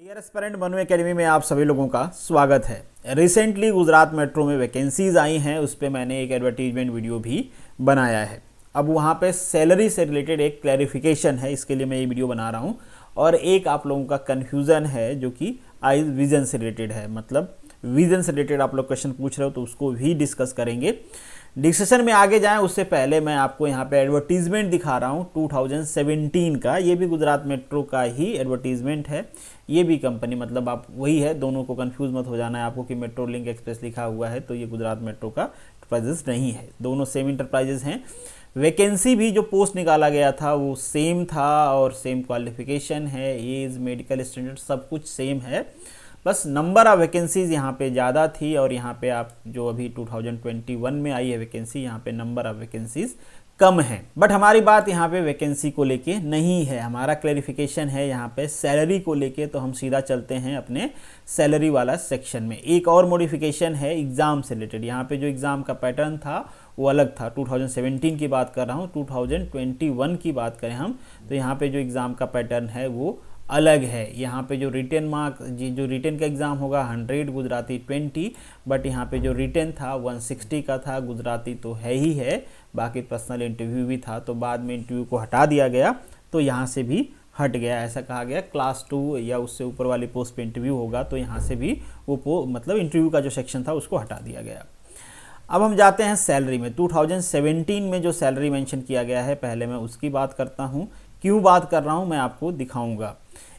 Dear aspirant Manu academy में आप सभी लोगों का स्वागत है। रिसेंटली गुजरात मेट्रो में वैकेंसीज आई हैं, उस पर मैंने एक एडवर्टीजमेंट वीडियो भी बनाया है। अब वहाँ पे सैलरी से रिलेटेड एक क्लैरिफिकेशन है, इसके लिए मैं ये वीडियो बना रहा हूँ। और एक आप लोगों का कन्फ्यूज़न है जो कि आई विज़न से रिलेटेड है, मतलब विज़न से रिलेटेड आप लोग क्वेश्चन पूछ रहे हो तो उसको भी डिस्कस करेंगे। डिस्कशन में आगे जाएं उससे पहले मैं आपको यहाँ पे एडवर्टीजमेंट दिखा रहा हूँ 2017 का। ये भी गुजरात मेट्रो का ही एडवर्टीजमेंट है, ये भी कंपनी, मतलब आप वही है, दोनों को कंफ्यूज मत हो जाना है आपको कि मेट्रो लिंक एक्सप्रेस लिखा हुआ है तो ये गुजरात मेट्रो का एंटरप्राइजेस नहीं है, दोनों सेम इंटरप्राइजेस हैं। वैकेंसी भी जो पोस्ट निकाला गया था वो सेम था और सेम क्वालिफिकेशन है, एज, मेडिकल स्टैंडर्ड सब कुछ सेम है, बस नंबर ऑफ वैकेंसीज यहाँ पे ज़्यादा थी। और यहाँ पे आप जो अभी 2021 में आई है वैकेंसी, यहाँ पे नंबर ऑफ वैकेंसीज कम है। बट हमारी बात यहाँ पे वैकेंसी को लेके नहीं है, हमारा क्लैरिफिकेशन है यहाँ पे सैलरी को लेके। तो हम सीधा चलते हैं अपने सैलरी वाला सेक्शन में। एक और मॉडिफिकेशन है एग्ज़ाम से रिलेटेड। यहाँ पे जो एग्ज़ाम का पैटर्न था वो अलग था, 2017 की बात कर रहा हूँ। 2021 की बात करें हम तो यहाँ पे जो एग्ज़ाम का पैटर्न है वो अलग है। यहाँ पे जो रिटेन मार्क जो रिटेन का एग्ज़ाम होगा 100, गुजराती 20, बट यहाँ पे जो रिटेन था 160 का था, गुजराती तो है ही है, बाकी पर्सनल इंटरव्यू भी था, तो बाद में इंटरव्यू को हटा दिया गया तो यहाँ से भी हट गया। ऐसा कहा गया क्लास 2 या उससे ऊपर वाली पोस्ट पे इंटरव्यू होगा तो यहाँ से भी वो मतलब इंटरव्यू का जो सेक्शन था उसको हटा दिया गया। अब हम जाते हैं सैलरी में। 2017 में जो सैलरी मेंशन किया गया है पहले मैं उसकी बात करता हूँ। क्यों बात कर रहा हूँ मैं आपको दिखाऊंगा।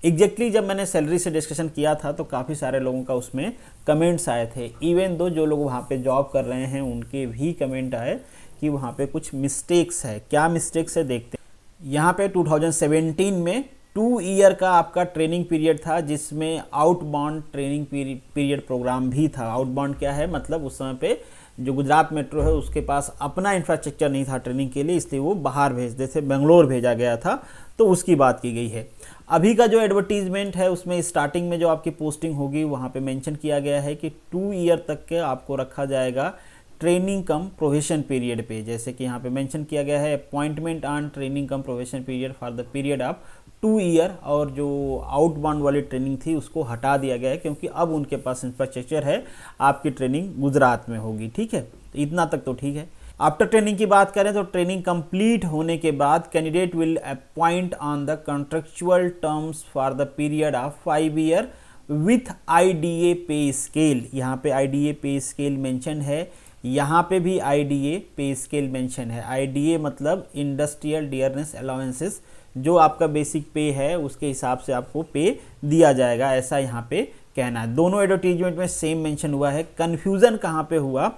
एग्जैक्टली जब मैंने सैलरी से डिस्कशन किया था तो काफ़ी सारे लोगों का उसमें कमेंट्स आए थे। इवन दो जो लोग वहाँ पे जॉब कर रहे हैं उनके भी कमेंट आए कि वहाँ पे कुछ मिस्टेक्स है। क्या मिस्टेक्स है देखते हैं। यहाँ पे 2017 में 2 ईयर का आपका ट्रेनिंग पीरियड था, जिसमें आउटबाउंड ट्रेनिंग पीरियड प्रोग्राम भी था। आउटबाउंड क्या है, मतलब उस समय पे जो गुजरात मेट्रो है उसके पास अपना इंफ्रास्ट्रक्चर नहीं था ट्रेनिंग के लिए, इसलिए वो बाहर भेजते थे, बेंगलोर भेजा गया था, तो उसकी बात की गई है। अभी का जो एडवर्टीजमेंट है उसमें स्टार्टिंग में जो आपकी पोस्टिंग होगी वहाँ पे मेंशन किया गया है कि 2 ईयर तक के आपको रखा जाएगा ट्रेनिंग कम प्रोवेशन पीरियड पे। जैसे कि यहाँ पे मेंशन किया गया है appointment on training come probation period for the period of 2 year, और जो आउटबाउंड वाली ट्रेनिंग थी उसको हटा दिया गया है क्योंकि अब उनके पास इंफ्रास्ट्रक्चर है, आपकी ट्रेनिंग गुजरात में होगी। ठीक है, इतना तक तो ठीक है। आफ्टर ट्रेनिंग की बात करें तो ट्रेनिंग कंप्लीट होने के बाद candidate will appoint on the contractual terms for the period of 5 year with IDA pay scale. यहाँ पे आईडीए पे स्केल मेंशन है, यहाँ पे भी आईडीए पे स्केल मेंशन है। आईडीए मतलब इंडस्ट्रियल डियरनेस अलाउंसेस, जो आपका बेसिक पे है उसके हिसाब से आपको पे दिया जाएगा, ऐसा यहाँ पे कहना है। दोनों एडवर्टीजमेंट में सेम मेंशन हुआ है। कन्फ्यूज़न कहाँ पे हुआ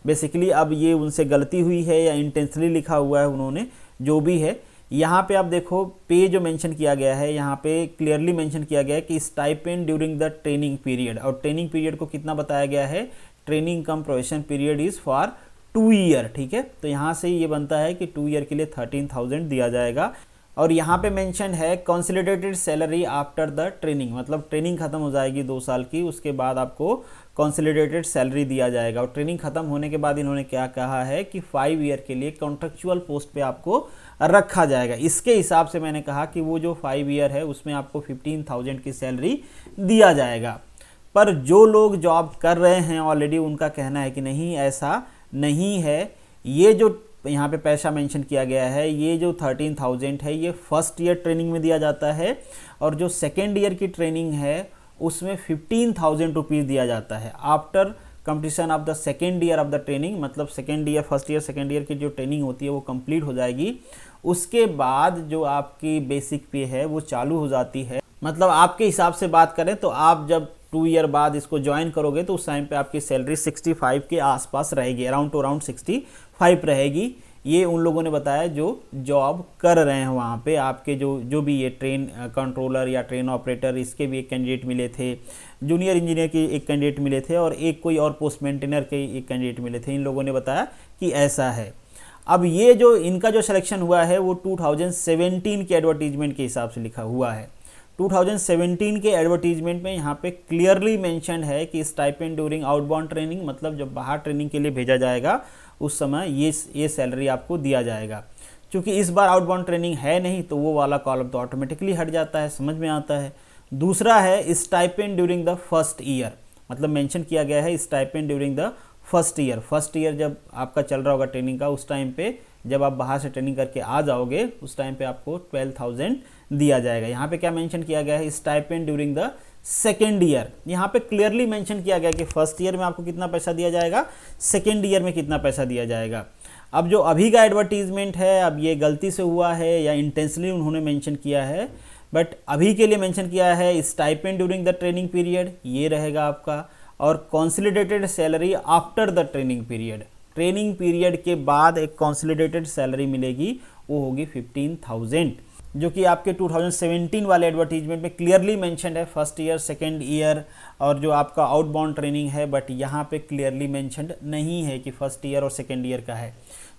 बेसिकली, अब ये उनसे गलती हुई है या इंटेंशनली लिखा हुआ है उन्होंने, जो भी है। यहाँ पे आप देखो पे जो मेंशन किया गया है, यहाँ पे क्लियरली मेंशन किया गया है कि stipend during the training period, और ट्रेनिंग पीरियड को कितना बताया गया है, training come probation period is for 2 year. ठीक है, तो यहाँ से ये बनता है कि 2 ईयर के लिए 13,000 दिया जाएगा। और यहाँ पे मेंशन है consolidated salary after the training, मतलब ट्रेनिंग खत्म हो जाएगी 2 साल की, उसके बाद आपको कंसोलिडेटेड सैलरी दिया जाएगा। और ट्रेनिंग खत्म होने के बाद इन्होंने क्या कहा है कि 5 ईयर के लिए कॉन्ट्रेक्चुअल पोस्ट पे आपको रखा जाएगा। इसके हिसाब से मैंने कहा कि वो जो 5 ईयर है उसमें आपको 15,000 की सैलरी दिया जाएगा। पर जो लोग जॉब कर रहे हैं ऑलरेडी उनका कहना है कि नहीं, ऐसा नहीं है। ये जो यहाँ पे पैसा मेंशन किया गया है, ये जो 13,000 है ये फर्स्ट ईयर ट्रेनिंग में दिया जाता है, और जो सेकेंड ईयर की ट्रेनिंग है उसमें 15,000 रुपीज़ दिया जाता है after completion of the second year of the training. मतलब second year, first year second year की जो ट्रेनिंग होती है वो कंप्लीट हो जाएगी, उसके बाद जो आपकी बेसिक पे है वो चालू हो जाती है। मतलब आपके हिसाब से बात करें तो आप जब 2 ईयर बाद इसको ज्वाइन करोगे तो उस टाइम पे आपकी सैलरी 65 के आसपास रहेगी, अराउंड 65 रहेगी। ये उन लोगों ने बताया जो जॉब कर रहे हैं वहाँ पे। आपके जो भी ये ट्रेन कंट्रोलर या ट्रेन ऑपरेटर, इसके भी एक कैंडिडेट मिले थे, जूनियर इंजीनियर के एक कैंडिडेट मिले थे, और एक कोई और पोस्ट मेंटेनर के एक कैंडिडेट मिले थे। इन लोगों ने बताया कि ऐसा है। अब ये जो इनका जो सिलेक्शन हुआ है वो 2017 के एडवर्टीजमेंट के हिसाब से लिखा हुआ है। 2017 के एडवर्टीजमेंट में यहाँ पे क्लियरली मेंशन है कि स्टाइपेंड ड्यूरिंग आउटबाउंड ट्रेनिंग, मतलब जब बाहर ट्रेनिंग के लिए भेजा जाएगा उस समय ये सैलरी आपको दिया जाएगा। क्योंकि इस बार आउटबाउंड ट्रेनिंग है नहीं तो वो वाला कॉलम तो ऑटोमेटिकली हट जाता है, समझ में आता है। दूसरा है stipend during the first year, मतलब मेंशन किया गया है stipend during the first year जब आपका चल रहा होगा ट्रेनिंग का, उस टाइम पे जब आप बाहर से ट्रेनिंग करके आ जाओगे उस टाइम पे आपको 12,000 दिया जाएगा। यहाँ पे क्या मेंशन किया गया है, stipend during the second year. यहाँ पे क्लियरली मेंशन किया गया कि फर्स्ट ईयर में आपको कितना पैसा दिया जाएगा, सेकेंड ईयर में कितना पैसा दिया जाएगा। अब जो अभी का एडवर्टीजमेंट है, अब ये गलती से हुआ है या इंटेंशनली उन्होंने मेंशन किया है, बट अभी के लिए मेंशन किया है stipend during the training period, ये रहेगा आपका, और consolidated salary after the training period. Training period के बाद एक कॉन्सोलिडेटेड सैलरी मिलेगी, वो होगी 15,000, जो कि आपके 2017 वाले एडवर्टीजमेंट में क्लियरली मेंशनड है, फर्स्ट ईयर, सेकेंड ईयर और जो आपका आउटबाउंड ट्रेनिंग है, बट यहाँ पे क्लियरली मेंशनड नहीं है कि फर्स्ट ईयर और सेकेंड ईयर का है।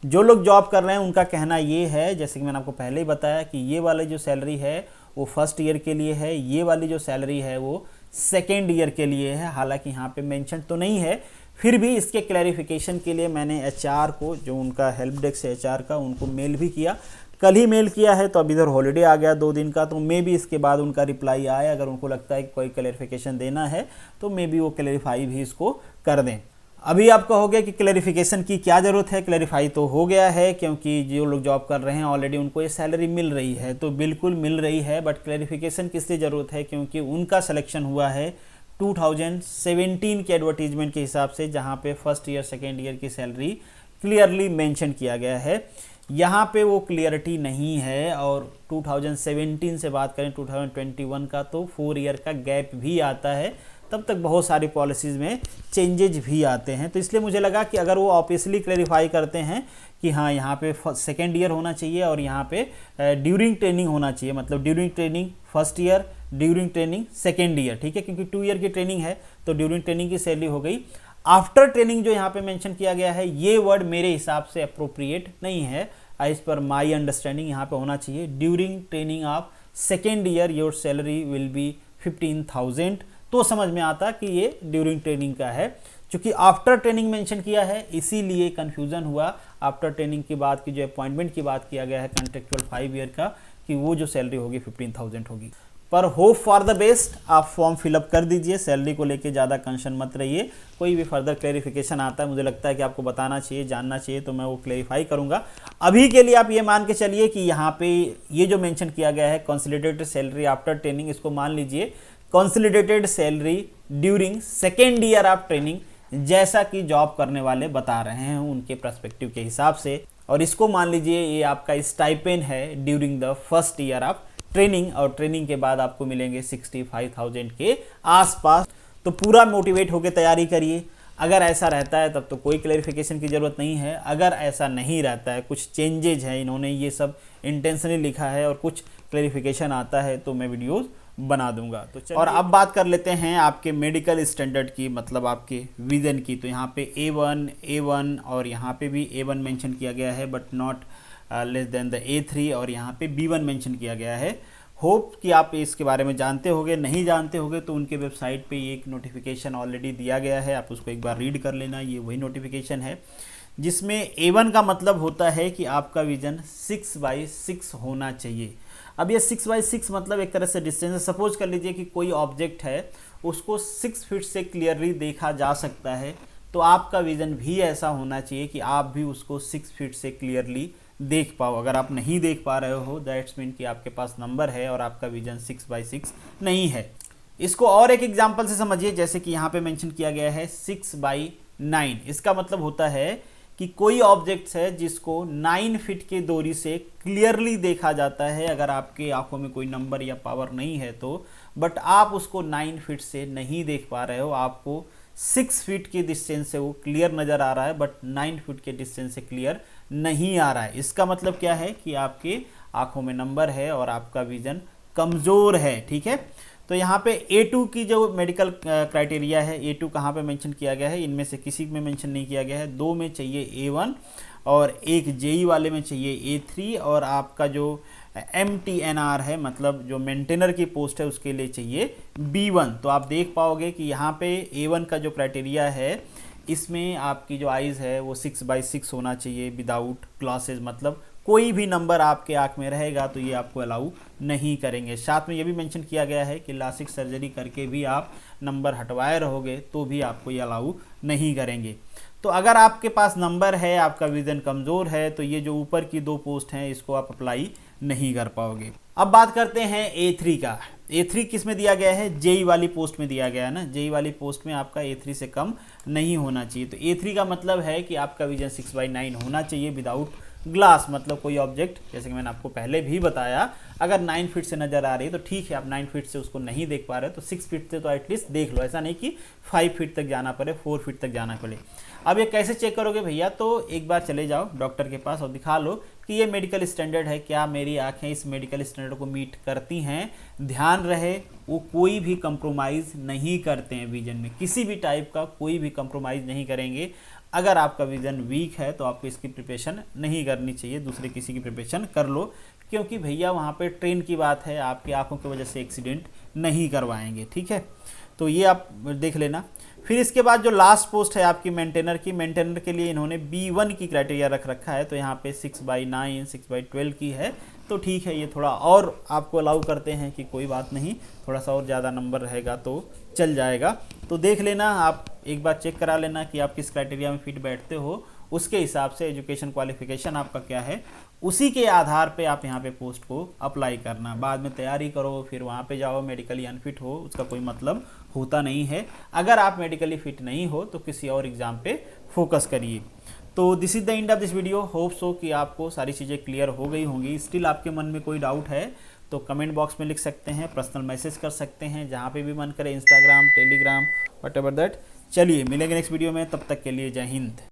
जो लोग जॉब कर रहे हैं उनका कहना ये है, जैसे कि मैंने आपको पहले ही बताया, कि ये वाली जो सैलरी है वो फर्स्ट ईयर के लिए है, ये वाली जो सैलरी है वो सेकेंड ईयर के लिए है। हालांकि यहाँ पे मेंशन तो नहीं है, फिर भी इसके क्लैरिफिकेशन के लिए मैंने एचआर को, जो उनका हेल्प डेस्क है एचआर का, उनको मेल भी किया। कल ही मेल किया है, तो अब इधर हॉलीडे आ गया 2 दिन का, तो मे बी इसके बाद उनका रिप्लाई आए। अगर उनको लगता है कि कोई क्लैरिफिकेशन देना है तो मे बी वो क्लैरिफाई भी इसको कर दें। अभी आप कहोगे कि क्लैरिफिकेशन की क्या ज़रूरत है, क्लैरिफाई तो हो गया है, क्योंकि जो लोग जॉब कर रहे हैं ऑलरेडी उनको ये सैलरी मिल रही है, तो बिल्कुल मिल रही है। बट क्लैरिफिकेशन किस लिए ज़रूरत है, क्योंकि उनका सिलेक्शन हुआ है 2017 के एडवर्टीजमेंट के हिसाब से, जहाँ पे फर्स्ट ईयर सेकेंड ईयर की सैलरी क्लियरली मेंशन किया गया है। यहाँ पे वो क्लियरिटी नहीं है, और 2017 से बात करें 2021 का, तो 4 ईयर का गैप भी आता है, तब तक बहुत सारी पॉलिसीज़ में चेंजेज भी आते हैं। तो इसलिए मुझे लगा कि अगर वो ऑब्वियसली क्लैरिफाई करते हैं कि हाँ यहाँ पे सेकेंड ईयर होना चाहिए और यहाँ पे ड्यूरिंग ट्रेनिंग होना चाहिए, मतलब during training first year, during training second year, ठीक है, क्योंकि 2 ईयर की ट्रेनिंग है तो ड्यूरिंग ट्रेनिंग की सैलरी हो गई। आफ्टर ट्रेनिंग जो यहाँ पे मेंशन किया गया है, ये वर्ड मेरे हिसाब से अप्रोप्रिएट नहीं है। एज पर माई अंडरस्टैंडिंग यहाँ पे होना चाहिए during training of second year your salary will be 15,000, तो समझ में आता कि ये ड्यूरिंग ट्रेनिंग का है। क्योंकि आफ्टर ट्रेनिंग मेंशन किया है, इसीलिए कंफ्यूजन हुआ। आफ्टर ट्रेनिंग की बात की, जो अपॉइंटमेंट की बात किया गया है कॉन्ट्रेक्चुअल 5 ईयर का, कि वो जो सैलरी होगी 15,000 होगी। पर होप फॉर द बेस्ट, आप फॉर्म फिलअप कर दीजिए, सैलरी को लेके ज़्यादा कंसर्न मत रहिए। कोई भी फर्दर क्लैरिफिकेशन आता है, मुझे लगता है कि आपको बताना चाहिए, जानना चाहिए, तो मैं वो क्लैरिफाई करूंगा। अभी के लिए आप ये मान के चलिए कि यहाँ पे ये जो मेंशन किया गया है कंसोलिडेटेड सैलरी आफ्टर ट्रेनिंग, इसको मान लीजिए consolidated salary during second year of training, जैसा कि जॉब करने वाले बता रहे हैं उनके पर्सपेक्टिव के हिसाब से। और इसको मान लीजिए ये आपका स्टाइपेंड है during the first year of training, और ट्रेनिंग के बाद आपको मिलेंगे 65,000 के आसपास। तो पूरा मोटिवेट होकर तैयारी करिए। अगर ऐसा रहता है तब तो कोई क्लैरिफिकेशन की ज़रूरत नहीं है। अगर ऐसा नहीं रहता है, कुछ चेंजेज है, इन्होंने ये सब इंटेंशनली लिखा है और कुछ क्लैरिफिकेशन आता है, तो मैं वीडियोस बना दूंगा। तो और अब बात कर लेते हैं आपके मेडिकल स्टैंडर्ड की, मतलब आपके विजन की। तो यहाँ पे A1 और यहाँ पे भी A1 मेंशन किया गया है, but not less than the A3, और यहाँ पे B1 मेंशन किया गया है। होप कि आप इसके बारे में जानते होंगे, नहीं जानते होंगे तो उनके वेबसाइट पे एक नोटिफिकेशन ऑलरेडी दिया गया है, आप उसको एक बार रीड कर लेना। ये वही नोटिफिकेशन है जिसमें A1 का मतलब होता है कि आपका विजन 6/6 होना चाहिए। अब ये 6/6 मतलब एक तरह से डिस्टेंस है। सपोज कर लीजिए कि कोई ऑब्जेक्ट है, उसको 6 फीट से क्लियरली देखा जा सकता है, तो आपका विजन भी ऐसा होना चाहिए कि आप भी उसको 6 फीट से क्लियरली देख पाओ। अगर आप नहीं देख पा रहे हो, दैट्स मीन कि आपके पास नंबर है और आपका विजन 6/6 नहीं है। इसको और एक एग्जांपल से समझिए, जैसे कि यहाँ पे मेंशन किया गया है 6/9। इसका मतलब होता है कि कोई ऑब्जेक्ट है जिसको 9 फीट के दूरी से क्लियरली देखा जाता है। अगर आपके आंखों में कोई नंबर या पावर नहीं है तो, बट आप उसको 9 फीट से नहीं देख पा रहे हो, आपको 6 फीट के डिस्टेंस से वो क्लियर नज़र आ रहा है, बट 9 फीट के डिस्टेंस से क्लियर नहीं आ रहा है। इसका मतलब क्या है कि आपके आंखों में नंबर है और आपका विजन कमज़ोर है, ठीक है। तो यहाँ पे A2 की जो मेडिकल क्राइटेरिया है, A2 कहाँ पे मेंशन किया गया है, इनमें से किसी में मेंशन नहीं किया गया है। 2 में चाहिए A1 और एक JE वाले में चाहिए A3, और आपका जो MTNR है, मतलब जो मेंटेनर की पोस्ट है, उसके लिए चाहिए B1। तो आप देख पाओगे कि यहाँ पे A1 का जो क्राइटेरिया है, इसमें आपकी जो आइज़ है वो 6/6 होना चाहिए विदाउट ग्लासेस, मतलब कोई भी नंबर आपके आँख में रहेगा तो ये आपको अलाउ नहीं करेंगे। साथ में ये भी मेंशन किया गया है कि लासिक सर्जरी करके भी आप नंबर हटवाए रहोगे तो भी आपको ये अलाउ नहीं करेंगे। तो अगर आपके पास नंबर है, आपका विज़न कमज़ोर है, तो ये जो ऊपर की 2 पोस्ट हैं इसको आप अप्लाई नहीं कर पाओगे। अब बात करते हैं A3 का। A3 किस में दिया गया है? जेई वाली पोस्ट में दिया गया है ना। जेई वाली पोस्ट में आपका A3 से कम नहीं होना चाहिए। तो A3 का मतलब है कि आपका विजन 6/9 होना चाहिए विदाउट ग्लास, मतलब कोई ऑब्जेक्ट, जैसे कि मैंने आपको पहले भी बताया, अगर 9 फीट से नज़र आ रही है तो ठीक है, आप 9 फीट से उसको नहीं देख पा रहे तो 6 फीट से तो एटलीस्ट देख लो। ऐसा नहीं कि 5 फीट तक जाना पड़े, 4 फीट तक जाना पड़े। अब ये कैसे चेक करोगे भैया? तो एक बार चले जाओ डॉक्टर के पास और दिखा लो कि ये मेडिकल स्टैंडर्ड है, क्या मेरी आँखें इस मेडिकल स्टैंडर्ड को मीट करती हैं। ध्यान रहे वो कोई भी कंप्रोमाइज़ नहीं करते हैं विजन में, किसी भी टाइप का कोई भी कंप्रोमाइज़ नहीं करेंगे। अगर आपका विज़न वीक है तो आपको इसकी प्रिपरेशन नहीं करनी चाहिए, दूसरे किसी की प्रिपरेशन कर लो, क्योंकि भैया वहाँ पे ट्रेन की बात है, आपकी आंखों की वजह से एक्सीडेंट नहीं करवाएंगे। ठीक है, तो ये आप देख लेना। फिर इसके बाद जो लास्ट पोस्ट है आपकी मेंटेनर की, मेंटेनर के लिए इन्होंने B1 की क्राइटेरिया रख रखा है, तो यहाँ पे 6/9 6/12 की है, तो ठीक है, ये थोड़ा और आपको अलाउ करते हैं कि कोई बात नहीं, थोड़ा सा और ज़्यादा नंबर रहेगा तो चल जाएगा। तो देख लेना, आप एक बार चेक करा लेना कि आप किस क्राइटेरिया में फिट बैठते हो, उसके हिसाब से एजुकेशन क्वालिफिकेशन आपका क्या है, उसी के आधार पे आप यहाँ पे पोस्ट को अप्लाई करना। बाद में तैयारी करो फिर वहाँ पे जाओ मेडिकली अनफिट हो, उसका कोई मतलब होता नहीं है। अगर आप मेडिकली फिट नहीं हो तो किसी और एग्ज़ाम पे फोकस करिए। तो this is the end of this video. Hope so कि आपको सारी चीज़ें क्लियर हो गई होंगी। स्टिल आपके मन में कोई डाउट है तो कमेंट बॉक्स में लिख सकते हैं, पर्सनल मैसेज कर सकते हैं, जहाँ पे भी मन करे, इंस्टाग्राम, टेलीग्राम, व्हाटएवर दैट। चलिए मिलेंगे नेक्स्ट वीडियो में, तब तक के लिए जय हिंद।